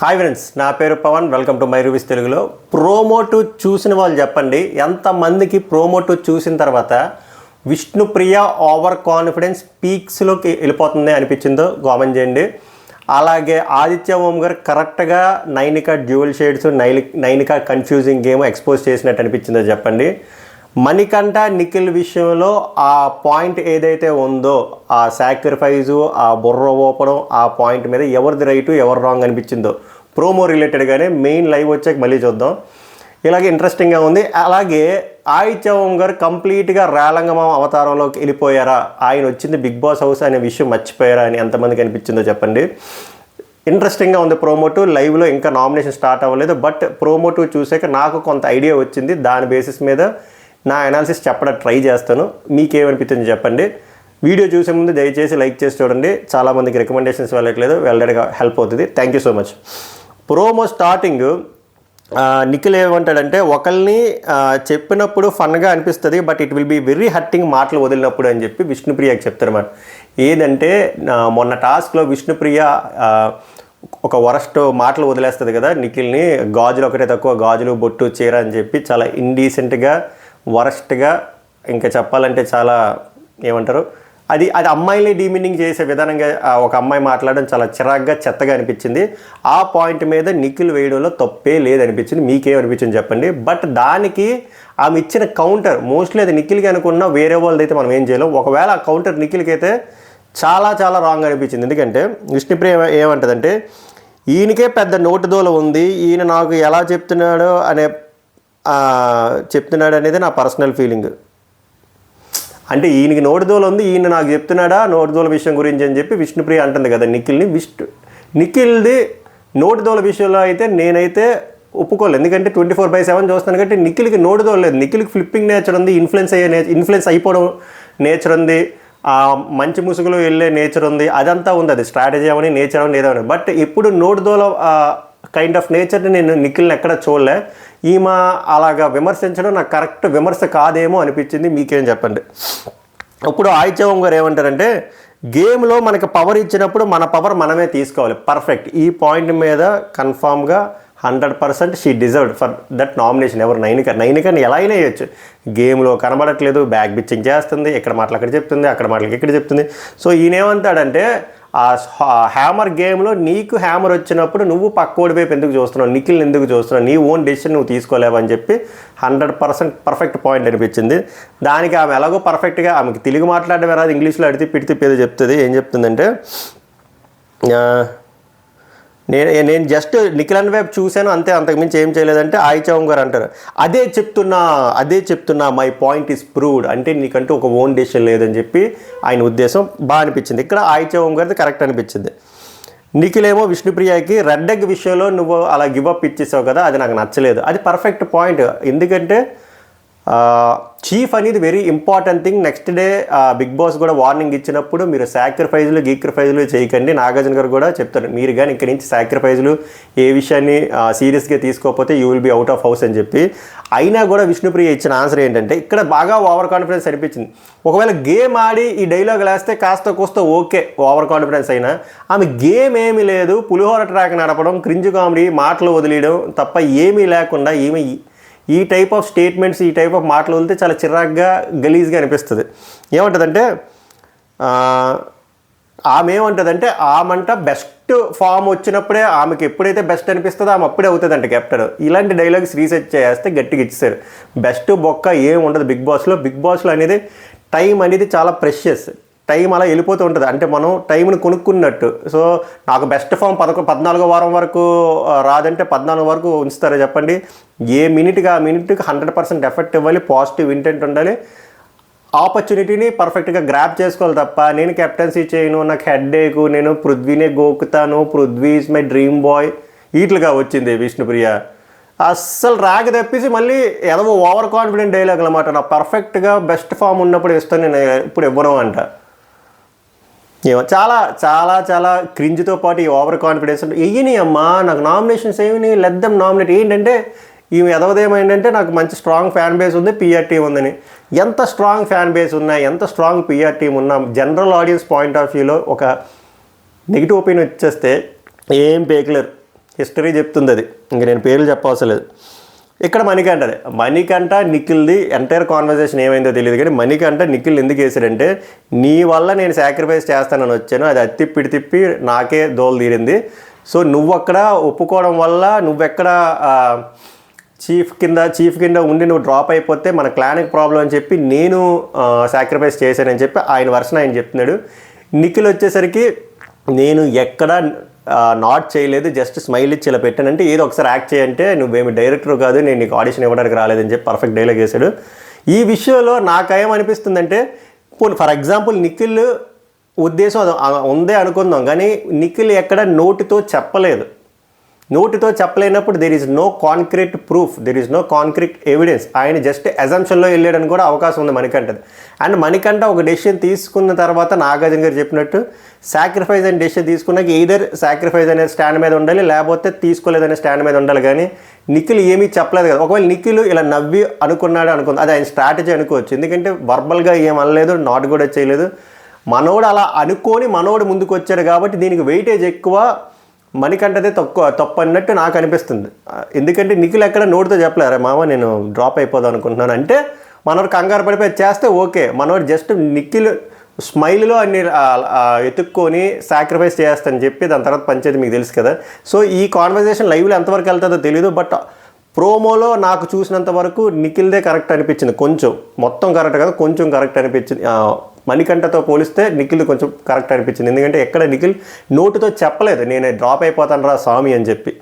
Hi friends, నా పేరు Pavan. Welcome to my reviews తెలుగులో. ప్రోమో 2 చూసిన వాళ్ళు చెప్పండి, ఎంతమందికి ప్రోమో 2 చూసిన తర్వాత విష్ణుప్రియ ఓవర్ కాన్ఫిడెన్స్ పీక్స్లోకి వెళ్ళిపోతుంది అనిపించిందో కామెంట్ చేయండి. అలాగే ఆదిత్య ఓం గారు కరెక్ట్గా Nainika dual shades, Nainika confusing game expose చేసినట్టు అనిపించిందో చెప్పండి. మణికంఠ నిఖిల్ విషయంలో ఆ పాయింట్ ఏదైతే ఉందో, ఆ సాక్రిఫైజు, ఆ బుర్ర ఓపడం, ఆ పాయింట్ మీద ఎవరిది రైటు ఎవరు రాంగ్ అనిపించిందో ప్రోమో రిలేటెడ్గానే మెయిన్ లైవ్ వచ్చాక మళ్ళీ చూద్దాం. ఇలాగే ఇంట్రెస్టింగ్గా ఉంది. అలాగే ఆదిత్య ఓం గారు కంప్లీట్గా రేలంగమా అవతారంలోకి వెళ్ళిపోయారా, ఆయన వచ్చింది బిగ్ బాస్ హౌస్ అనే విషయం మర్చిపోయారా అని ఎంతమందికి అనిపించిందో చెప్పండి. ఇంట్రెస్టింగ్గా ఉంది ప్రోమో 2. లైవ్లో ఇంకా నామినేషన్ స్టార్ట్ అవ్వలేదు, బట్ ప్రోమో 2 చూసాక నాకు కొంత ఐడియా వచ్చింది. దాని బేసిస్ మీద నా అనాలిసిస్ చెప్పడం ట్రై చేస్తాను. మీకేమనిపించింది చెప్పండి. వీడియో చూసే ముందు దయచేసి లైక్ చేసి చూడండి. చాలామందికి రికమెండేషన్స్ వెళ్ళట్లేదు, వెళ్ళడానికి హెల్ప్ అవుతుంది. Thank you so much. Promo starting Nikhil ఏమంటాడంటే, ఒకరిని చెప్పినప్పుడు ఫన్గా అనిపిస్తుంది, but it will be very hurting మాటలు వదిలినప్పుడు అని చెప్పి విష్ణుప్రియకి చెప్తారన్నమాట. ఏదంటే మొన్న టాస్క్లో విష్ణుప్రియ ఒక వరస్ట్ మాటలు వదిలేస్తుంది కదా నిఖిల్ని, గాజులు ఒకటే తక్కువ, గాజులు బొట్టు చీర అని చెప్పి చాలా ఇండీసెంట్గా, వరస్ట్గా, ఇంకా చెప్పాలంటే చాలా ఏమంటారు, అది అమ్మాయిని డీమినింగ్ చేసే విధానంగా ఒక అమ్మాయి మాట్లాడడం చాలా చిరాగ్గా, చెత్తగా అనిపించింది. ఆ పాయింట్ మీద నిఖిల్ వేయడంలో తప్పే లేదనిపించింది. మీకేమనిపించింది చెప్పండి. బట్ దానికి ఆమె ఇచ్చిన కౌంటర్ మోస్ట్లీ అది నిఖిల్కి అనుకున్న, వేరే వాళ్ళది అయితే మనం ఏం చేయలేం. ఒకవేళ ఆ కౌంటర్ నిఖిల్కి అయితే చాలా చాలా రాంగ్ అనిపించింది. ఎందుకంటే విష్ణుప్రియ ఏమంటుందంటే, ఈయనకే పెద్ద నోటుదోల ఉంది, ఈయన నాకు ఎలా చెప్తున్నాడో చెప్తున్నాడు అనేది నా పర్సనల్ ఫీలింగ్. అంటే ఈయనకి నోటుదోల ఉంది, ఈయన నాకు చెప్తున్నాడా నోటుదోల విషయం గురించి అని చెప్పి విష్ణుప్రియ అంటుంది కదా నిఖిల్ని. నిఖిల్ది నోటుదోల విషయంలో అయితే నేనైతే ఒప్పుకోలేదు. ఎందుకంటే 24/7 చూస్తాను కాబట్టి నిఖిల్కి నోటుదోల లేదు. నిఖిల్కి ఫ్లిప్పింగ్ నేచర్ ఉంది, ఇన్ఫ్లుయెన్స్ అయిపోవడం నేచర్ ఉంది, మంచి ముసుగులో వెళ్ళే నేచర్ ఉంది, అదంతా ఉంది. అది స్ట్రాటజీ అవని, నేచర్ అవని, ఏదవని. బట్ ఇప్పుడు నోటుదోల కైండ్ ఆఫ్ నేచర్ని నేను నిఖిల్ని ఎక్కడ చూడలే. ఈమె అలాగా విమర్శించడం నాకు కరెక్ట్ విమర్శ కాదేమో అనిపించింది. మీకేం చెప్పండి. ఇప్పుడు ఆదిత్య ఓం గారు ఏమంటారంటే, గేమ్లో మనకి పవర్ ఇచ్చినప్పుడు మన పవర్ మనమే తీసుకోవాలి. పర్ఫెక్ట్. ఈ పాయింట్ మీద కన్ఫామ్గా 100% she deserved for that nomination. ఎవరు? నైనికని ఎలా అయినా వేయచ్చు. గేమ్లో కనబడట్లేదు, బ్యాక్ బిచ్చింగ్ చేస్తుంది, ఇక్కడ మాటలు అక్కడ చెప్తుంది, అక్కడ మాటలకి ఇక్కడ చెప్తుంది. సో ఈయనేమంటాడంటే, ఆ హ్యామర్ గేమ్లో నీకు హ్యామర్ వచ్చినప్పుడు నువ్వు పక్కోడి వైపు ఎందుకు చూస్తున్నావు, నిఖిల్ని ఎందుకు చూస్తున్నావు, నీ ఓన్ డెసిషన్ నువ్వు తీసుకోలేవు అని చెప్పి 100% పర్ఫెక్ట్ పాయింట్ అనిపించింది. దానికి ఆమె ఎలాగో పర్ఫెక్ట్గా, ఆమెకి తెలుగు మాట్లాడడం రాదు, ఇంగ్లీష్లో అడితే పిడితిప్పేదో చెప్తుంది. ఏం చెప్తుందంటే, నేను జస్ట్ నిఖిల్ వైపు చూశాను అంతే, అంతకుమించి ఏం చేయలేదంటే ఆదిత్య ఓం గారు అంటారు, అదే చెప్తున్నా మై పాయింట్ ఈస్ ప్రూవ్డ్. అంటే నీకంటూ ఒక ఓన్ డెసిషన్ లేదని చెప్పి ఆయన ఉద్దేశం బాగా అనిపించింది. ఇక్కడ ఆదిత్య ఓం గారిది కరెక్ట్ అనిపించింది. నిఖిల్ ఏమో విష్ణుప్రియకి రెడ్ ఎగ్ విషయంలో నువ్వు అలా గివప్ ఇచ్చేసావు కదా, అది నాకు నచ్చలేదు. అది పర్ఫెక్ట్ పాయింట్. ఎందుకంటే చీఫ్ అనేది very important thing. Next day big boss కూడా వార్నింగ్ ఇచ్చినప్పుడు మీరు గీక్రిఫైజులు చేయకండి. నాగార్జున గారు కూడా చెప్తారు, మీరు కానీ ఇక్కడి నుంచి సాక్రిఫైజులు ఏ విషయాన్ని సీరియస్గా తీసుకోకపోతే you will be out of house అని చెప్పి. అయినా కూడా విష్ణుప్రియ ఇచ్చిన ఆన్సర్ ఏంటంటే, ఇక్కడ బాగా ఓవర్ కాన్ఫిడెన్స్ అనిపించింది. ఒకవేళ గేమ్ ఆడి ఈ డైలాగ్ వేస్తే కాస్త కోస్త ఓకే, ఓవర్ కాన్ఫిడెన్స్ అయినా ఆమె గేమ్ ఏమీ లేదు, పులిహోర ట్రాక్ నడపడం, క్రింజ్ కామెడీ, మాటలు వదిలేయడం తప్ప ఏమీ లేకుండా ఈమె ఈ టైప్ ఆఫ్ స్టేట్మెంట్స్, ఈ టైప్ ఆఫ్ మాటలు వదిలితే చాలా చిరాగ్గా, గలీజ్గా అనిపిస్తుంది. ఏమంటుందంటే, ఆమె ఏమంటుందంటే, ఆమంట బెస్ట్ ఫామ్ వచ్చినప్పుడే, ఆమెకి ఎప్పుడైతే బెస్ట్ అనిపిస్తుందో ఆమె అప్పుడే అవుతుందంట కెప్టెన్. ఇలాంటి డైలాగ్స్ రీసెర్చ్ చేస్తే గట్టిగా ఇచ్చేసారు. బెస్ట్ బొక్క ఏం ఉండదు బిగ్ బాస్లో అనేది. టైం అనేది చాలా ప్రెషియస్. టైం అలా వెళ్ళిపోతూ ఉంటుంది. అంటే మనం టైంని కొనుక్కున్నట్టు. సో నాకు బెస్ట్ ఫామ్ 14వ వారం వరకు రాదంటే 14 వరకు ఉంచుతారా చెప్పండి. ఏ మినిట్కి ఆ మినిట్కి 100% ఎఫెక్ట్ ఇవ్వాలి, పాజిటివ్ ఇంటెంట్ ఉండాలి, ఆపర్చునిటీని పర్ఫెక్ట్గా గ్రాప్ చేసుకోవాలి తప్ప నేను కెప్టెన్సీ చేయను, నాకు హెడ్ఏక్, నేను పృథ్వీనే గోకుతాను, Prithvi is my dream boy, వీటిగా వచ్చింది విష్ణుప్రియ. అస్సలు రాగ తప్పించి మళ్ళీ ఏదో ఓవర్ కాన్ఫిడెంట్ డైలాగ్ అనమాట. నా పర్ఫెక్ట్గా బెస్ట్ ఫామ్ ఉన్నప్పుడు ఇస్తాను, నేను ఇప్పుడు ఇవ్వను అంట. చాలా చాలా చాలా క్రింజ్తో పాటు ఈ ఓవర్ కాన్ఫిడెన్స్ వెయ్యని అమ్మా, నాకు నామినేషన్స్ ఏమి లెట్ దెమ్ నామినేట్. ఏంటంటే ఈమె ఎదవదేమో ఏంటంటే, నాకు మంచి స్ట్రాంగ్ ఫ్యాన్ బేస్ ఉంది, పిఆర్ టీమ్ ఉందని. ఎంత స్ట్రాంగ్ ఫ్యాన్ బేస్ ఉన్నా, ఎంత స్ట్రాంగ్ పిఆర్ టీమ్ ఉన్నా, జనరల్ ఆడియన్స్ పాయింట్ ఆఫ్ వ్యూలో ఒక నెగిటివ్ ఒపీనియన్ వచ్చేస్తే ఏం పేకలేరు. హిస్టరీ చెప్తుంది అది, ఇంక నేను పేర్లు చెప్పవసరం లేదు. ఇక్కడ మణికంఠ నిఖిల్ది ఎంటైర్ కాన్వర్జేషన్ ఏమైందో తెలియదు, కానీ మణికంఠ నిఖిల్ ఎందుకు వేసాడంటే, నీ వల్ల నేను సాక్రిఫైస్ చేస్తానని వచ్చాను, అది అత్తిప్పి తిప్పి నాకే దోలు తీరింది. సో నువ్వు అక్కడ ఒప్పుకోవడం వల్ల నువ్వెక్కడ చీఫ్ కింద ఉండి నువ్వు డ్రాప్ అయిపోతే మన క్లాన్కి ప్రాబ్లం అని చెప్పి నేను సాక్రిఫైస్ చేశానని చెప్పి ఆయన వర్షన్ ఆయన చెప్తున్నాడు. నిఖిల్ వచ్చేసరికి నేను ఎక్కడ నాట్ చేయలేదు, జస్ట్ స్మైల్ ఇచ్చి ఇలా పెట్టానంటే ఏదో ఒకసారి యాక్ట్ చేయంటే నువ్వేమి డైరెక్టర్ కాదు, నేను నీకు ఆడిషన్ ఇవ్వడానికి రాలేదని చెప్పి పర్ఫెక్ట్ డైలాగ్ వేశాడు. ఈ విషయంలో నాకేమనిపిస్తుందంటే, ఫర్ ఎగ్జాంపుల్ నిఖిల్ ఉద్దేశం అది ఉందే అనుకుందాం, కానీ నిఖిల్ ఎక్కడ నోటితో చెప్పలేనప్పుడు there is no concrete proof, there is no concrete evidence. ఆయన జస్ట్ అజంప్షన్లో వెళ్ళాడని కూడా అవకాశం ఉంది మణికంఠది. అండ్ మణికంఠ ఒక డెసిషన్ తీసుకున్న తర్వాత నాగార్జున గారు చెప్పినట్టు సాక్రిఫైస్ అనే డెసిషన్ తీసుకున్నాక ఈధర్ సాక్రిఫైస్ అనే స్టాండ్ మీద ఉండాలి, లేకపోతే తీసుకోలేదనే స్టాండ్ మీద ఉండాలి. కానీ నిఖిల్ ఏమీ చెప్పలేదు కదా. ఒకవేళ నిఖిల్ ఇలా నవ్వి అనుకున్నాడు అది ఆయన స్ట్రాటజీ అనుకోవచ్చు, ఎందుకంటే వర్బల్గా ఏం అనలేదు, నాట్ కూడా చేయలేదు. మనోడు అలా అనుకొని మనోడు ముందుకు వచ్చాడు కాబట్టి దీనికి వెయిటేజ్ ఎక్కువ, మణికంఠదే తప్పు అన్నట్టు నాకు అనిపిస్తుంది. ఎందుకంటే నిఖిల్ ఎక్కడ నోటితో చెప్పలేరు మామ నేను డ్రాప్ అయిపోదాం అనుకుంటున్నాను అంటే, మనోడు కంగారు పడిపోయి చేస్తే ఓకే. మనోడు జస్ట్ నిఖిల్ స్మైల్లో అన్ని ఎత్తుక్కొని సాక్రిఫైస్ చేస్తానని చెప్పి దాని తర్వాత పంచేది మీకు తెలుసు కదా. సో ఈ కాన్వర్జేషన్ లైవ్లో ఎంతవరకు వెళ్తుందో తెలియదు, బట్ ప్రోమోలో నాకు చూసినంత వరకు నిఖిల్దే కరెక్ట్ అనిపించింది. కొంచెం, మొత్తం కరెక్ట్ కదా, కొంచెం కరెక్ట్ అనిపించింది. మణికంఠతో పోలిస్తే నిఖిల్ కొంచెం కరెక్ట్ అనిపించింది. ఎందుకంటే ఎక్కడ నిఖిల్ నోటుతో చెప్పలేదు నేను డ్రాప్ అయిపోతాను రా స్వామి అని చెప్పి.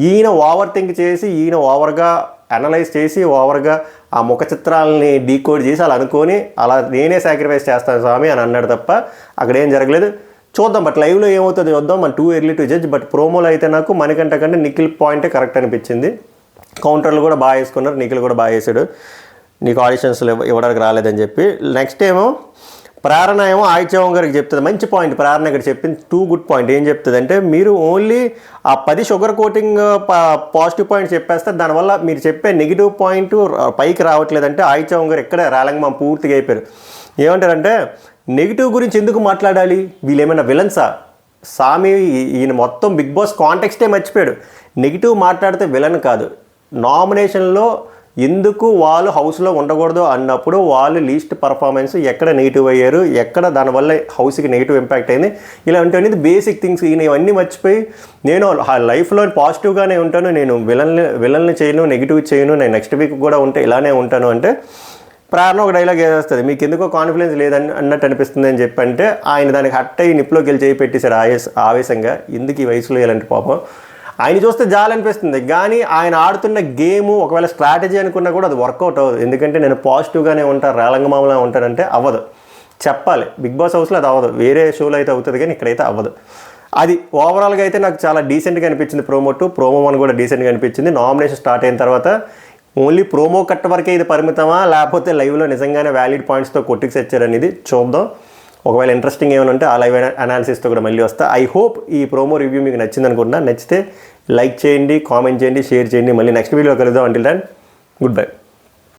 ఈయన ఓవర్ థింక్ చేసి, ఈయన ఓవర్గా అనలైజ్ చేసి, ఓవర్గా ఆ ముఖ చిత్రాలని డీకోడ్ చేసి అలా అనుకొని అలా నేనే సాక్రిఫైస్ చేస్తాను స్వామి అని అన్నాడు తప్ప అక్కడ ఏం జరగలేదు. చూద్దాం, బట్ లైవ్లో ఏమవుతుందో చూద్దాం. మన too early to judge. But ప్రోమోలో అయితే నాకు మణికంఠ కంటే నిఖిల్ పాయింటే కరెక్ట్ అనిపించింది. కౌంటర్లు కూడా బాగా వేసుకున్నారు, నిఖిల్ కూడా బాగా వేసాడు, నీకు ఆడిషన్స్లో ఇవ్వడానికి రాలేదని చెప్పి. నెక్స్ట్ ఏమో ప్రేరణ ఏమో ఆయిచవం గారికి చెప్తుంది, మంచి పాయింట్ ప్రేరణ ఇక్కడ చెప్పింది, టూ గుడ్ పాయింట్. ఏం చెప్తుంది అంటే, మీరు ఓన్లీ ఆ 10 షుగర్ కోటింగ్ పాజిటివ్ పాయింట్స్ చెప్పేస్తే దానివల్ల మీరు చెప్పే నెగిటివ్ పాయింట్ పైకి రావట్లేదంటే ఆయిచవం గారు ఎక్కడ రాలంగమా పూర్తిగా అయిపోయారు. ఏమంటారంటే, నెగిటివ్ గురించి ఎందుకు మాట్లాడాలి, వీళ్ళు ఏమైనా విలన్సా సామి, ఈయన మొత్తం బిగ్ బాస్ కాంటెక్స్టే మర్చిపోయాడు. నెగిటివ్ మాట్లాడితే విలన్ కాదు, నామినేషన్లో ఎందుకు వాళ్ళు హౌస్లో ఉండకూడదు అన్నప్పుడు వాళ్ళు లీస్ట్ పర్ఫార్మెన్స్ ఎక్కడ నెగిటివ్ అయ్యారు, ఎక్కడ దానివల్ల హౌస్కి నెగిటివ్ ఇంపాక్ట్ అయింది, ఇలాంటివన్నీ బేసిక్ థింగ్స్. ఈయన ఇవన్నీ మర్చిపోయి నేను లైఫ్లో పాజిటివ్గానే ఉంటాను, నేను విలన్ని చేయను, నెగిటివ్ చేయను, నేను నెక్స్ట్ వీక్ కూడా ఉంటే ఇలానే ఉంటాను అంటే, ప్రేరణ ఒక డైలాగ్ వేసేస్తుంది, మీకు ఎందుకో కాన్ఫిడెన్స్ లేదని అన్నట్టు అనిపిస్తుంది అని చెప్పంటే, ఆయన దానికి హట్ అయ్యి నిప్లోకి వెళ్ళి చేయి పెట్టేశాడు ఆవేశంగా. ఎందుకు ఈ వయసులో ఇలాంటి పాపం, ఆయన చూస్తే జాలనిపిస్తుంది. కానీ ఆయన ఆడుతున్న గేము ఒకవేళ స్ట్రాటజీ అనుకున్నా కూడా అది వర్కౌట్ అవ్వదు. ఎందుకంటే నేను పాజిటివ్గానే ఉంటాను, రాలంగమామలా ఉంటానంటే అవ్వదు. చెప్పాలి, బిగ్ బాస్ హౌస్లో అది అవ్వదు, వేరే షోలో అయితే అవుతుంది కానీ ఇక్కడైతే అవ్వదు. అది ఓవరాల్గా అయితే నాకు చాలా డీసెంట్గా అనిపించింది. ప్రోమో 1 కూడా డీసెంట్గా అనిపించింది. నామినేషన్ స్టార్ట్ అయిన తర్వాత ఓన్లీ ప్రోమో కట్ వరకే ఇది పరిమితమా, లేకపోతే లైవ్లో నిజంగానే వ్యాలిడ్ పాయింట్స్తో కొట్టికి సెచ్చారనేది చూద్దాం. ఒకవేళ ఇంట్రెస్టింగ్ ఏమైనా ఉంటే ఆ లైవ్ అనాలిసిస్తో కూడా మళ్ళీ వస్తా. ఐ హోప్ ఈ ప్రోమో రివ్యూ మీకు నచ్చింది అనుకుంటున్నా. నచ్చితే లైక్ చేయండి, కామెంట్ చేయండి, షేర్ చేయండి. మళ్ళీ నెక్స్ట్ వీడియో కలుద్దాం. Until then good by.